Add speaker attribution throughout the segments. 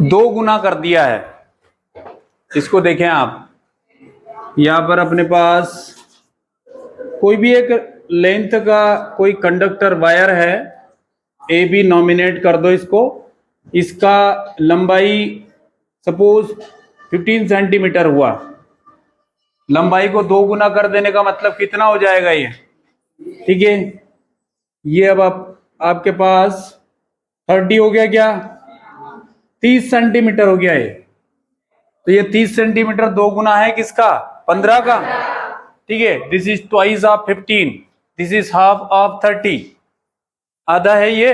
Speaker 1: दो गुना कर दिया है। इसको देखें आप, यहां पर अपने पास कोई भी एक लेंथ का कोई कंडक्टर वायर है, ए बी नॉमिनेट कर दो इसको। इसका लंबाई सपोज 15 सेंटीमीटर हुआ। लंबाई को दो गुना कर देने का मतलब कितना हो जाएगा ये, ठीक है। ये अब आपके पास 30 हो गया, क्या 30 सेंटीमीटर हो गया ये। तो ये 30 सेंटीमीटर दो गुना है किसका, 15 का, ठीक है। This is twice of 15, this is half of 30, आधा है ये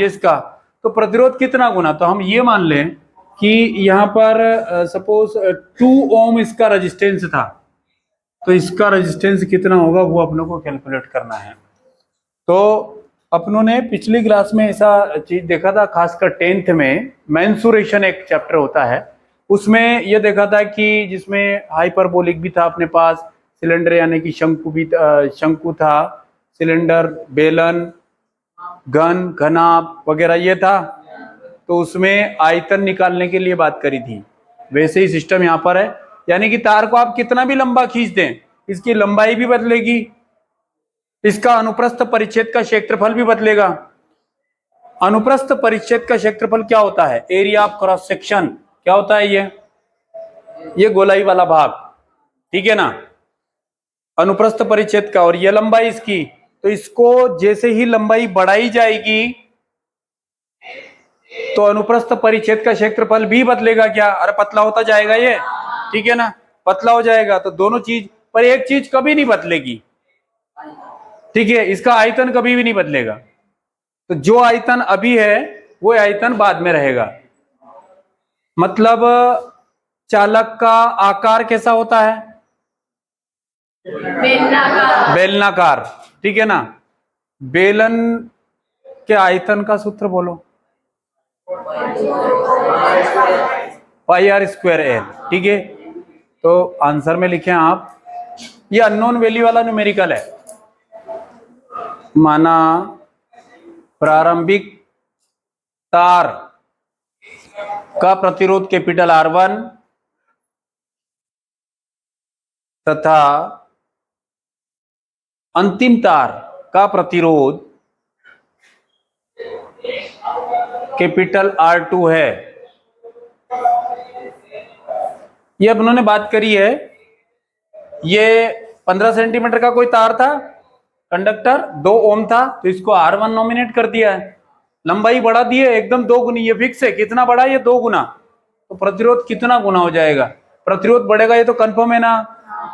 Speaker 1: इसका। तो प्रतिरोध कितना गुना, तो हम ये मान लें कि यहां पर सपोज 2 ओम इसका रेजिस्टेंस था, तो इसका रेजिस्टेंस कितना होगा वो अपनों को कैलकुलेट करना है। तो अपनों ने पिछली क्लास में ऐसा चीज देखा था, खासकर 10th में मेंसुरेशन एक चैप्टर होता है, उसमें यह देखा था कि जिसमें हाइपरबोलिक भी था अपने पास, सिलेंडर यानी कि शंकु भी, शंकु था, सिलेंडर, बेलन, घन, घनाभ वगैरह ये था। तो उसमें आयतन निकालने के लिए बात करी थी। वैसे ही सिस्टम यहाँ पर है, यानी कि तार को आप कितना भी लंबा खींच दें, इसकी लंबाई भी बदलेगी, इसका अनुप्रस्थ परिच्छेद का क्षेत्रफल भी बदलेगा। अनुप्रस्थ परिच्छेद का क्षेत्रफल क्या होता है, एरिया ऑफ क्रॉस सेक्शन, क्या होता है ये गोलाई वाला भाग, ठीक है ना, अनुप्रस्थ परिच्छेद का। और ये लंबाई इसकी, तो इसको जैसे ही लंबाई बढ़ाई जाएगी तो अनुप्रस्थ परिच्छेद का क्षेत्रफल भी बदलेगा, क्या, अरे पतला होता जाएगा ये, ठीक है ना, पतला हो जाएगा। तो दोनों चीज, पर एक चीज कभी नहीं बदलेगी, ठीक है, इसका आयतन कभी भी नहीं बदलेगा। तो जो आयतन अभी है वो आयतन बाद में रहेगा। मतलब चालक का आकार कैसा होता है, बेलनाकार, ठीक है ना। बेलन के आयतन का सूत्र बोलो, पाई आर स्क्वायर एल, ठीक है। तो आंसर में लिखें आप, ये अननोन वैल्यू वाला न्यूमेरिकल है। माना प्रारंभिक तार का प्रतिरोध कैपिटल R1 तथा अंतिम तार का प्रतिरोध कैपिटल R2 है। ये अपनों ने बात करी है, ये 15 सेंटीमीटर का कोई तार था, कंडक्टर 2 ओम था, तो इसको R1 नॉमिनेट कर दिया है, लंबाई बढ़ा दी है एकदम 2 गुनी, ये फिक्स है, कितना बढ़ा, ये 2 गुना। तो प्रतिरोध कितना गुना हो जाएगा, प्रतिरोध बढ़ेगा, ये तो कंफर्म है ना।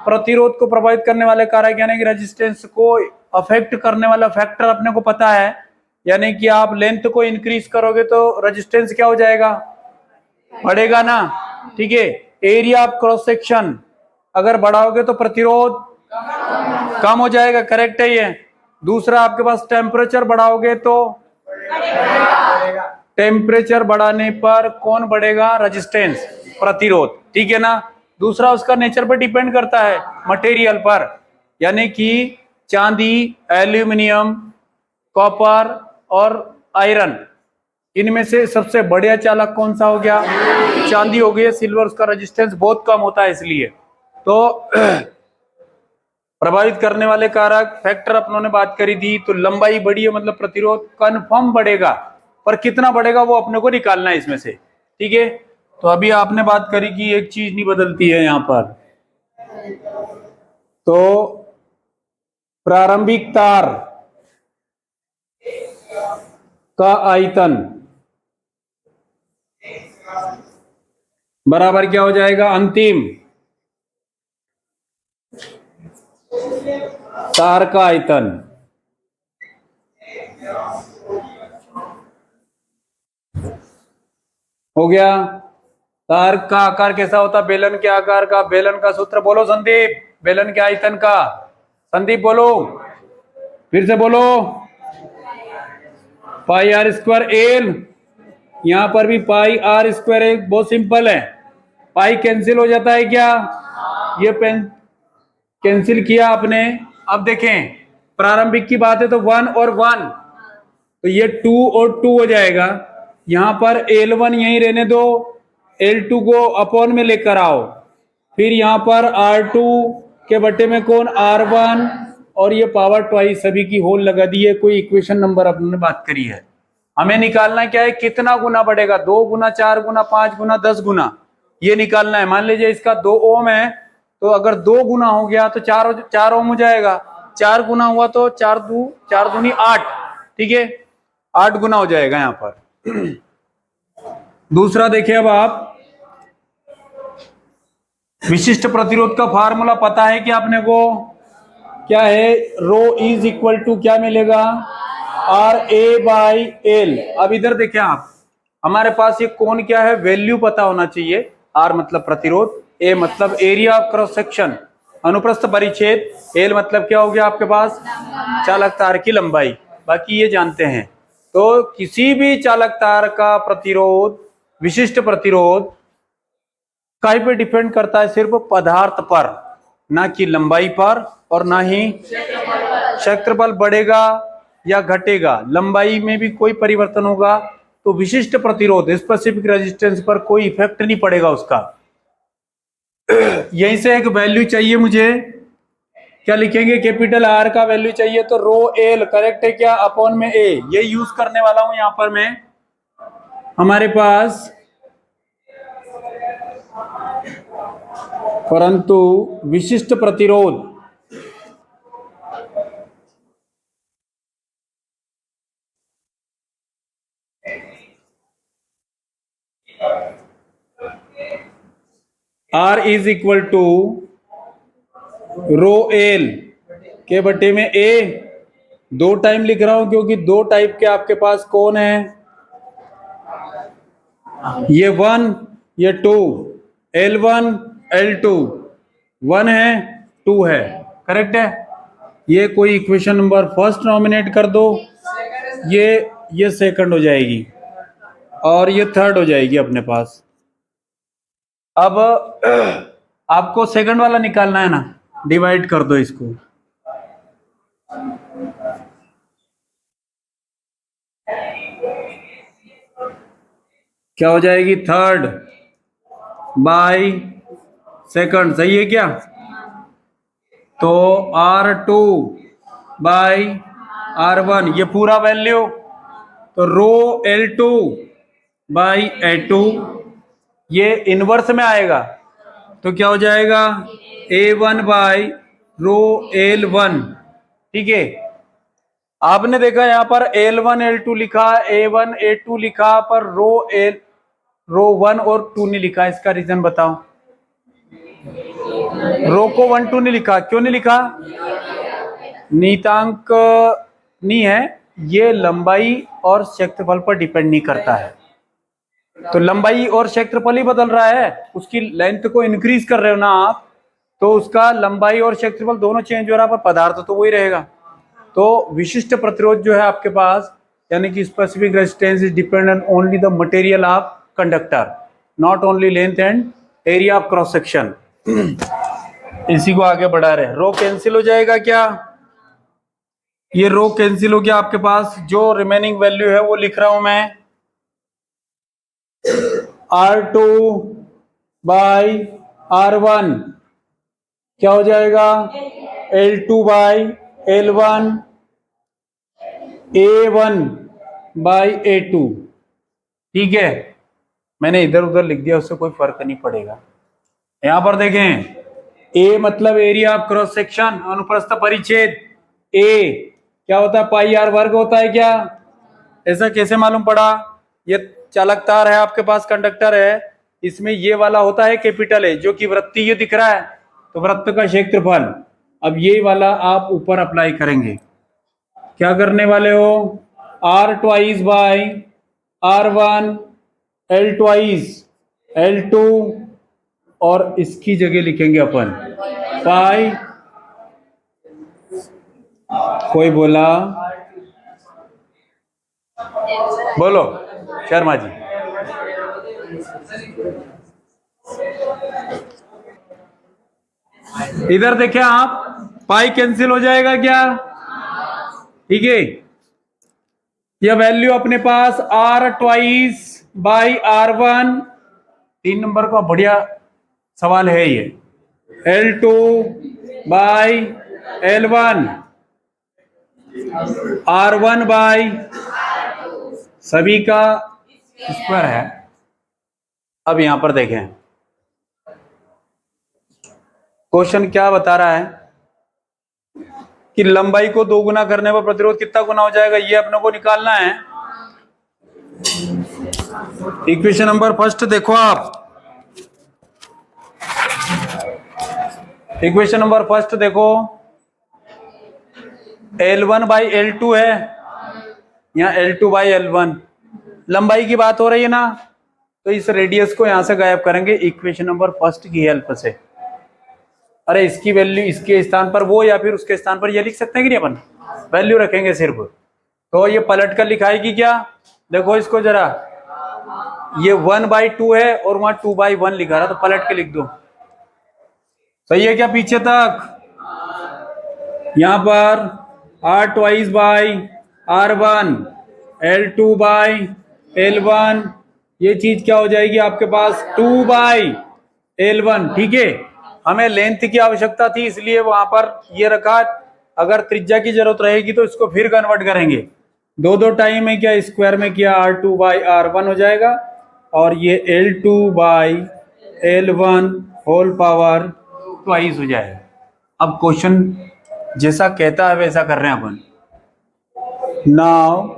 Speaker 1: प्रतिरोध को प्रभावित करने वाले कारक यानी कि रेजिस्टेंस को अफेक्ट करने वाला फैक्टर अपने को पता है, यानी कि आप लेंथ को इंक्रीज करोगे तो रेजिस्टेंस क्या हो जाएगा, बढ़ेगा ना, ठीक है। एरिया ऑफ क्रॉस सेक्शन अगर बढ़ाओगे तो प्रतिरोध कम हो जाएगा, करेक्ट है ये। दूसरा आपके पास टेम्परेचर बढ़ाओगे तो टेम्परेचर बढ़ाने पर कौन बढ़ेगा, रेजिस्टेंस, प्रतिरोध, ठीक है ना। दूसरा उसका नेचर पर डिपेंड करता है, मटेरियल पर, यानी कि चांदी, एल्यूमिनियम, कॉपर और आयरन, इनमें से सबसे बढ़िया चालक कौन सा हो गया, चांदी हो गई। सिल्वर उसका रेजिस्टेंस बहुत कम होता है, इसलिए तो प्रभावित करने वाले कारक फैक्टर अपनों ने बात करी थी। तो लंबाई बढ़ी है मतलब प्रतिरोध कन्फर्म बढ़ेगा, पर कितना बढ़ेगा वो अपने को निकालना है इसमें से, ठीक है। तो अभी आपने बात करी कि एक चीज नहीं बदलती है यहां पर, तो प्रारंभिक तार का आयतन बराबर क्या हो जाएगा, अंतिम तार का आयतन। हो गया। तार का आकार कैसा होता, बेलन के आकार का। बेलन का सूत्र बोलो संदीप, बेलन के आयतन का, संदीप बोलो, फिर से बोलो, पाई आर स्क्वायर एल। यहां पर भी पाई आर स्क्वायर एल, बहुत सिंपल है, पाई कैंसिल हो जाता है क्या, ये पेन कैंसिल किया आपने। अब देखें प्रारंभिक की बात है तो 1 और 1, तो ये 2 और 2 हो जाएगा, यहां पर L1 यहीं रहने दो, L2 को अपॉन में लेकर आओ, फिर यहां पर R2 के बटे में कौन, R1, और ये पावर ट्वाइस सभी की होल लगा दी है। कोई इक्वेशन नंबर अपने बात करी है। हमें निकालना क्या है, कितना गुना बढ़ेगा, 2 गुना, 4 गुना, 5 गुना, 10 गुना, ये निकालना है। मान लीजिए इसका 2 ओम है, तो अगर 2 गुना हो गया तो 4 ओम हो जाएगा, 4 गुना हुआ तो 4 दूनी 8, ठीक है, 8 गुना हो जाएगा यहां पर। दूसरा देखिए, अब आप विशिष्ट प्रतिरोध का फार्मूला पता है कि आपने को क्या है, रो इज इक्वल टू क्या मिलेगा, आर ए बाई एल। अब इधर देखिए आप, हमारे पास ये कौन क्या है, वैल्यू पता होना चाहिए। आर मतलब प्रतिरोध, ए मतलब एरिया ऑफ क्रॉस सेक्शन, अनुप्रस्थ परिच्छेद, एल मतलब क्या हो गया आपके पास, चालक तार की लंबाई, बाकी ये जानते हैं। तो किसी भी चालक तार का प्रतिरोध, विशिष्ट प्रतिरोध काय पे डिपेंड करता है, सिर्फ पदार्थ पर, ना कि लंबाई पर और ना ही क्षेत्रफल बढ़ेगा या घटेगा, लंबाई में भी कोई परिवर्तन होगा तो विशिष्ट प्रतिरोध, स्पेसिफिक रेजिस्टेंस पर कोई इफेक्ट नहीं पड़ेगा उसका। यहीं से एक वैल्यू चाहिए मुझे, क्या लिखेंगे, कैपिटल आर का वैल्यू चाहिए, तो रो एल करेक्ट है क्या, अपॉन में ए, ये यूज करने वाला हूं यहां पर मैं। हमारे पास परंतु विशिष्ट प्रतिरोध R is equal to rho L के बटे में ए, 2 टाइम लिख रहा हूं क्योंकि 2 टाइप के आपके पास कौन है, ये 1, ये 2, L1 L2, 1 है 2 है, करेक्ट है। ये कोई इक्वेशन नंबर फर्स्ट नॉमिनेट कर दो, ये सेकंड हो जाएगी और ये थर्ड हो जाएगी अपने पास। अब आपको सेकंड वाला निकालना है ना, डिवाइड कर दो इसको, क्या हो जाएगी, थर्ड बाई सेकंड, सही है क्या। तो R2 बाई R1 ये पूरा वैल्यू, तो रो L2 बाई A2 ये इनवर्स में आएगा, तो क्या हो जाएगा, A1 बाई रो L1, ठीक है। आपने देखा यहां पर L1 L2 लिखा, A1 A2 लिखा, पर रो 1 और 2 नहीं लिखा, इसका रीजन बताओ। रो को 1 2 नहीं लिखा, क्यों नहीं लिखा, नीतांक नहीं है, ये लंबाई और क्षेत्रफल पर डिपेंड नहीं करता है। तो लंबाई और क्षेत्रफल ही बदल रहा है, उसकी लेंथ को इंक्रीज कर रहे हो ना आप, तो उसका लंबाई और क्षेत्रफल दोनों चेंज हो रहा है, पर पदार्थ तो वही रहेगा। तो विशिष्ट प्रतिरोध जो है आपके पास, यानी कि specific resistance is dependent only the material of conductor, not only length and area of cross section. इसी को आगे बढ़ा रहे, रो कैंसिल हो जाएगा क्या, ये रो कैंसिल हो गया आपके पास, जो रिमेनिंग वैल्यू है वो लिख रहा हूं मैं, R2 बाई R1 क्या हो जाएगा, L2 by L1, A1 by A2, ठीक है। मैंने इधर उधर लिख दिया, उससे कोई फर्क नहीं पड़ेगा। यहां पर देखें, ए मतलब एरिया ऑफ क्रॉस सेक्शन, अनुप्रस्थ परिच्छेद, ए क्या होता है, पाई आर वर्ग होता है क्या, ऐसा कैसे मालूम पड़ा, ये चालक तार है आपके पास, कंडक्टर है, इसमें ये वाला होता है कैपिटल है, जो कि वृत्तीय ये दिख रहा है, तो वृत्त का क्षेत्रफल। अब ये वाला आप ऊपर अप्लाई करेंगे, क्या करने वाले हो, R twice by R1 L twice L2, और इसकी जगह लिखेंगे अपन पाई, कोई बोला, बोलो शर्मा जी, इधर देखें आप, पाई कैंसिल हो जाएगा क्या, ठीक है। यह वैल्यू अपने पास R twice by R1, 3 number का बढ़िया सवाल है ये, L2 by L1, R1 by सभी का स्क्वायर है। अब यहां पर देखें क्वेश्चन क्या बता रहा है कि लंबाई को 2 गुना करने पर प्रतिरोध कितना गुना हो जाएगा, ये अपने को निकालना है। इक्वेशन नंबर फर्स्ट देखो आप, इक्वेशन नंबर फर्स्ट देखो, L1 बाई L2 है, यहाँ L2 बाई L1, लंबाई की बात हो रही है ना, तो इस रेडियस को यहां से गायब करेंगे इक्वेशन नंबर फर्स्ट की हेल्प से। अरे इसकी वैल्यू इसके स्थान पर वो या फिर उसके स्थान पर ये लिख सकते हैं कि नहीं, अपन वैल्यू रखेंगे सिर्फ, तो ये पलट कर लिखाएगी क्या, देखो इसको जरा, ये 1/2 है और वहां 2/1 लिखा रहा, तो पलट के लिख दो, सही है क्या पीछे तक। यहां पर R twice by R1, L2 by L1, ये चीज क्या हो जाएगी आपके पास 2/L1, ठीक है। हमें लेंथ की आवश्यकता थी इसलिए वहां पर ये रखा, अगर त्रिज्या की जरूरत रहेगी तो इसको फिर कन्वर्ट करेंगे, दो टाइम में क्या स्क्वायर में किया R2 बाई R1 हो जाएगा, और ये L2 by L1 whole power twice हो जाएगा। अब क्वेश्चन जैसा कहता है वैसा कर रहे हैं अपन। नाउ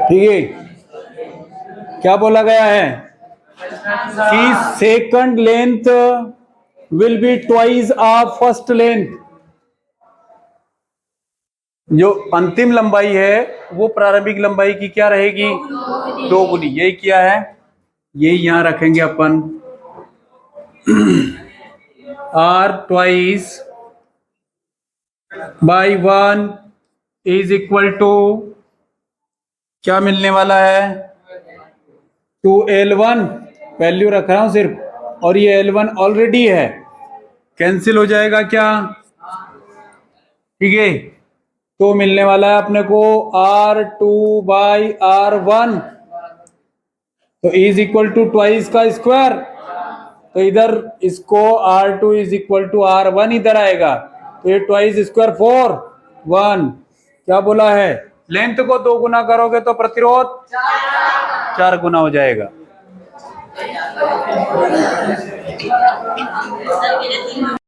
Speaker 1: ठीक है, क्या बोला गया है कि second length will be twice of first length, जो अंतिम लंबाई है वो प्रारंभिक लंबाई की क्या रहेगी, 2 गुनी। यही क्या है, ये यहां रखेंगे अपन R twice by 1 is equal to क्या मिलने वाला है 2L1, वैल्यू रख रहा हूं सिर्फ, और ये L1 ऑलरेडी है, कैंसिल हो जाएगा क्या, ठीक है। तो मिलने वाला है अपने को R2 बाई R1, तो इज इक्वल टू ट्वाइस का स्क्वायर, तो इधर इसको R2 is equal to R1 इधर आएगा, तो ये ट्वाइस स्क्वायर 4 1, क्या बोला है, लेंथ को 2 गुना करोगे तो प्रतिरोध 4 गुना हो जाएगा।